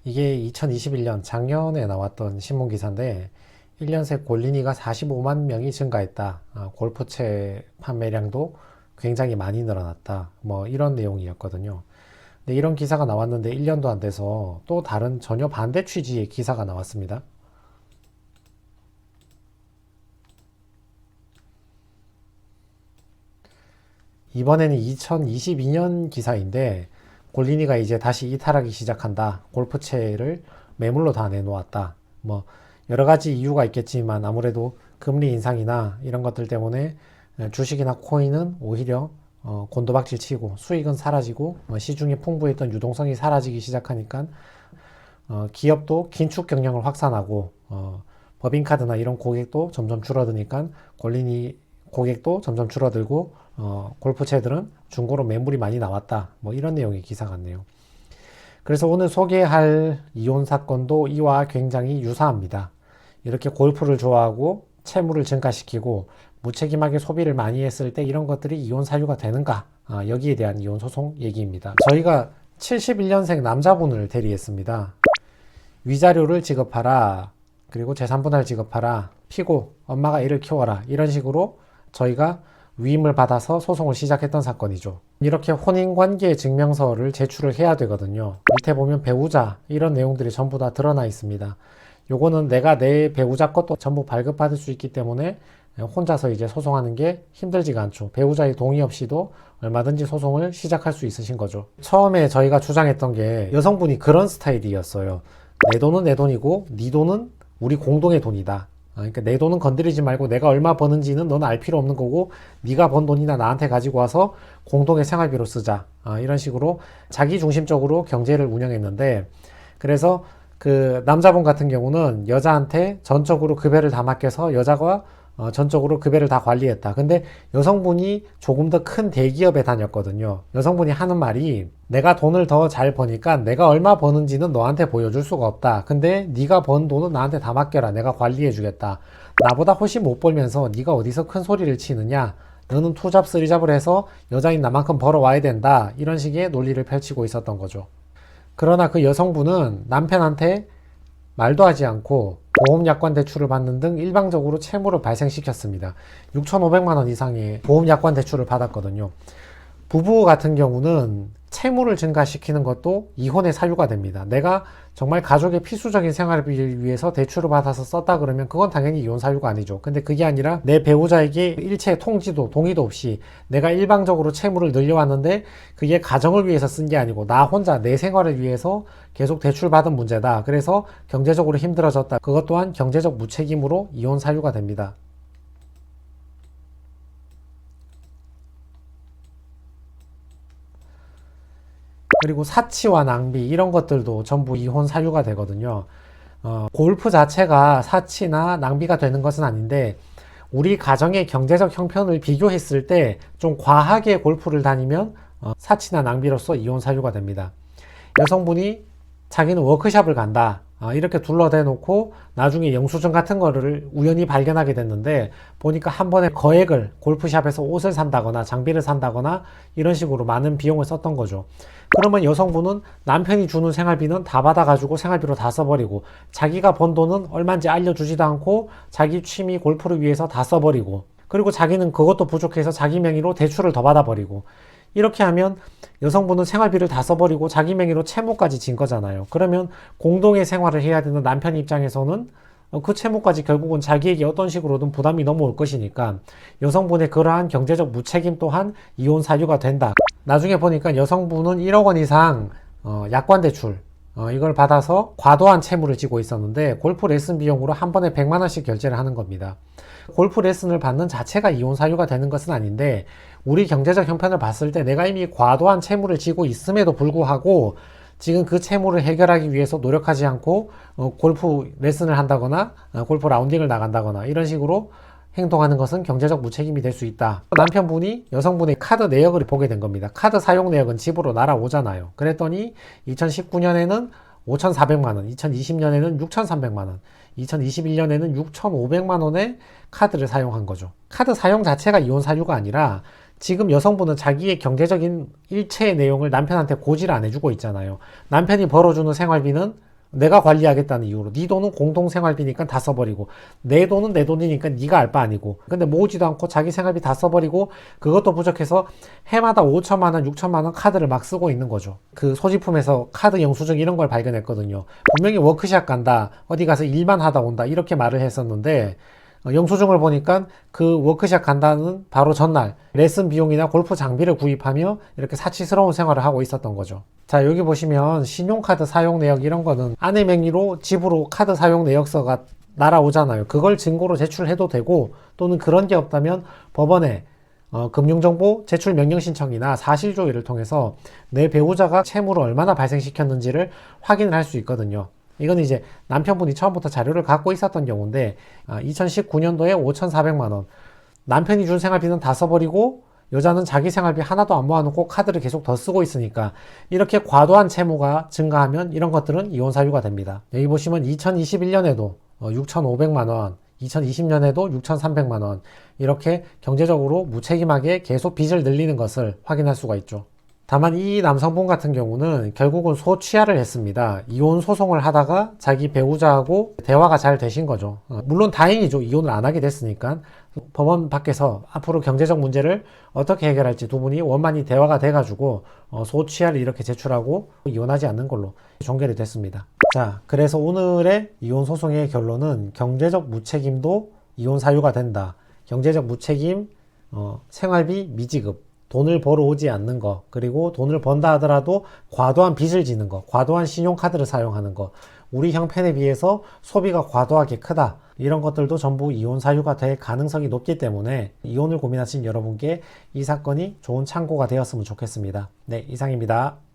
이게 2021년 작년에 나왔던 신문 기사인데 1년 새 골린이가 45만 명이 증가했다. 골프채 판매량도 굉장히 많이 늘어났다. 뭐 이런 내용이었거든요. 근데 이런 기사가 나왔는데 1년도 안 돼서 또 다른 전혀 반대 취지의 기사가 나왔습니다. 이번에는 2022년 기사인데 골린이가 이제 다시 이탈하기 시작한다. 골프채를 매물로 다 내놓았다. 뭐 여러 가지 이유가 있겠지만 아무래도 금리 인상이나 이런 것들 때문에 주식이나 코인은 오히려 곤도박질 치고 수익은 사라지고 시중에 풍부했던 유동성이 사라지기 시작하니까 기업도 긴축 경영을 확산하고 법인카드나 이런 고객도 점점 줄어드니까 골린이 고객도 점점 줄어들고 골프채들은 중고로 매물이 많이 나왔다. 뭐 이런 내용의 기사 같네요. 그래서 오늘 소개할 이혼 사건도 이와 굉장히 유사합니다. 이렇게 골프를 좋아하고 채무를 증가시키고 무책임하게 소비를 많이 했을 때 이런 것들이 이혼 사유가 되는가? 여기에 대한 이혼 소송 얘기입니다. 저희가 71년생 남자분을 대리했습니다. 위자료를 지급하라. 그리고 재산분할 지급하라. 피고 엄마가 애를 키워라. 이런 식으로 저희가 위임을 받아서 소송을 시작했던 사건이죠. 이렇게 혼인관계 증명서를 제출을 해야 되거든요. 밑에 보면 배우자 이런 내용들이 전부 다 드러나 있습니다. 요거는 내가 내 배우자 것도 전부 발급받을 수 있기 때문에 혼자서 이제 소송하는 게 힘들지가 않죠. 배우자의 동의 없이도 얼마든지 소송을 시작할 수 있으신 거죠. 처음에 저희가 주장했던 게 여성분이 그런 스타일이었어요. 내 돈은 내 돈이고 네 돈은 우리 공동의 돈이다. 그러니까 내 돈은 건드리지 말고 내가 얼마 버는지는 너는 알 필요 없는 거고 네가 번 돈이나 나한테 가지고 와서 공동의 생활비로 쓰자. 이런 식으로 자기 중심적으로 경제를 운영했는데 그래서 그 남자분 같은 경우는 여자한테 전적으로 급여를 다 맡겨서 여자가 전적으로 급여를 다 관리했다. 근데 여성분이 조금 더 큰 대기업에 다녔거든요. 여성분이 하는 말이 내가 돈을 더 잘 버니까 내가 얼마 버는지는 너한테 보여줄 수가 없다. 근데 네가 번 돈은 나한테 다 맡겨라. 내가 관리해 주겠다. 나보다 훨씬 못 벌면서 네가 어디서 큰 소리를 치느냐. 너는 투잡 쓰리잡을 해서 여자인 나만큼 벌어와야 된다. 이런 식의 논리를 펼치고 있었던 거죠. 그러나 그 여성분은 남편한테 말도 하지 않고 보험약관 대출을 받는 등 일방적으로 채무를 발생시켰습니다. 6,500만 원 이상의 보험약관 대출을 받았거든요. 부부 같은 경우는 채무를 증가시키는 것도 이혼의 사유가 됩니다. 내가 정말 가족의 필수적인 생활비를 위해서 대출을 받아서 썼다 그러면 그건 당연히 이혼 사유가 아니죠. 근데 그게 아니라 내 배우자에게 일체 통지도 동의도 없이 내가 일방적으로 채무를 늘려왔는데 그게 가정을 위해서 쓴 게 아니고 나 혼자 내 생활을 위해서 계속 대출받은 문제다. 그래서 경제적으로 힘들어졌다. 그것 또한 경제적 무책임으로 이혼 사유가 됩니다. 그리고 사치와 낭비 이런 것들도 전부 이혼 사유가 되거든요. 골프 자체가 사치나 낭비가 되는 것은 아닌데 우리 가정의 경제적 형편을 비교했을 때 좀 과하게 골프를 다니면 사치나 낭비로서 이혼 사유가 됩니다. 여성분이 자기는 워크숍을 간다. 이렇게 둘러대놓고 나중에 영수증 같은 거를 우연히 발견하게 됐는데 보니까 한 번에 거액을 골프샵에서 옷을 산다거나 장비를 산다거나 이런 식으로 많은 비용을 썼던 거죠. 그러면 여성분은 남편이 주는 생활비는 다 받아가지고 생활비로 다 써버리고 자기가 번 돈은 얼마인지 알려주지도 않고 자기 취미 골프를 위해서 다 써버리고 그리고 자기는 그것도 부족해서 자기 명의로 대출을 더 받아버리고 이렇게 하면 여성분은 생활비를 다 써버리고 자기 명의로 채무까지 진 거잖아요. 그러면 공동의 생활을 해야 되는 남편 입장에서는 그 채무까지 결국은 자기에게 어떤 식으로든 부담이 넘어올 것이니까 여성분의 그러한 경제적 무책임 또한 이혼 사유가 된다. 나중에 보니까 여성분은 1억 원 이상 약관 대출 이걸 받아서 과도한 채무를 지고 있었는데 골프 레슨 비용으로 한 번에 100만 원씩 결제를 하는 겁니다. 골프 레슨을 받는 자체가 이혼 사유가 되는 것은 아닌데 우리 경제적 형편을 봤을 때 내가 이미 과도한 채무를 지고 있음에도 불구하고 지금 그 채무를 해결하기 위해서 노력하지 않고 골프 레슨을 한다거나 골프 라운딩을 나간다거나 이런 식으로 행동하는 것은 경제적 무책임이 될 수 있다. 남편분이 여성분의 카드 내역을 보게 된 겁니다. 카드 사용 내역은 집으로 날아오잖아요. 그랬더니 2019년에는 5,400만 원, 2020년에는 6,300만 원, 2021년에는 6,500만 원의 카드를 사용한 거죠. 카드 사용 자체가 이혼 사유가 아니라 지금 여성분은 자기의 경제적인 일체의 내용을 남편한테 고지를 안 해주고 있잖아요. 남편이 벌어주는 생활비는 내가 관리하겠다는 이유로 네 돈은 공동생활비니까 다 써버리고 내 돈은 내 돈이니까 네가 알 바 아니고 근데 모으지도 않고 자기 생활비 다 써버리고 그것도 부족해서 해마다 5천만 원, 6천만 원 카드를 막 쓰고 있는 거죠. 그 소지품에서 카드 영수증 이런 걸 발견했거든요. 분명히 워크샵 간다, 어디 가서 일만 하다 온다 이렇게 말을 했었는데 영수증을 보니까 그 워크샵 간다는 바로 전날 레슨 비용이나 골프 장비를 구입하며 이렇게 사치스러운 생활을 하고 있었던 거죠. 자, 여기 보시면 신용카드 사용 내역 이런 거는 아내 명의로 집으로 카드 사용 내역서가 날아오잖아요. 그걸 증거로 제출해도 되고 또는 그런 게 없다면 법원에 금융정보 제출 명령 신청이나 사실조회를 통해서 내 배우자가 채무를 얼마나 발생시켰는지를 확인을 할 수 있거든요. 이건 이제 남편분이 처음부터 자료를 갖고 있었던 경우인데 2019년도에 5,400만 원 남편이 준 생활비는 다 써버리고 여자는 자기 생활비 하나도 안 모아놓고 카드를 계속 더 쓰고 있으니까 이렇게 과도한 채무가 증가하면 이런 것들은 이혼 사유가 됩니다. 여기 보시면 2021년에도 6,500만 원 2020년에도 6,300만 원 이렇게 경제적으로 무책임하게 계속 빚을 늘리는 것을 확인할 수가 있죠. 다만 이 남성분 같은 경우는 결국은 소취하를 했습니다. 이혼 소송을 하다가 자기 배우자하고 대화가 잘 되신 거죠. 물론 다행이죠. 이혼을 안 하게 됐으니까. 법원 밖에서 앞으로 경제적 문제를 어떻게 해결할지 두 분이 원만히 대화가 돼가지고 소취하를 이렇게 제출하고 이혼하지 않는 걸로 종결이 됐습니다. 자, 그래서 오늘의 이혼 소송의 결론은 경제적 무책임도 이혼 사유가 된다. 경제적 무책임, 생활비 미지급. 돈을 벌어오지 않는 거, 그리고 돈을 번다 하더라도 과도한 빚을 지는 거, 과도한 신용카드를 사용하는 거, 우리 형편에 비해서 소비가 과도하게 크다. 이런 것들도 전부 이혼 사유가 될 가능성이 높기 때문에 이혼을 고민하신 여러분께 이 사건이 좋은 참고가 되었으면 좋겠습니다. 네, 이상입니다.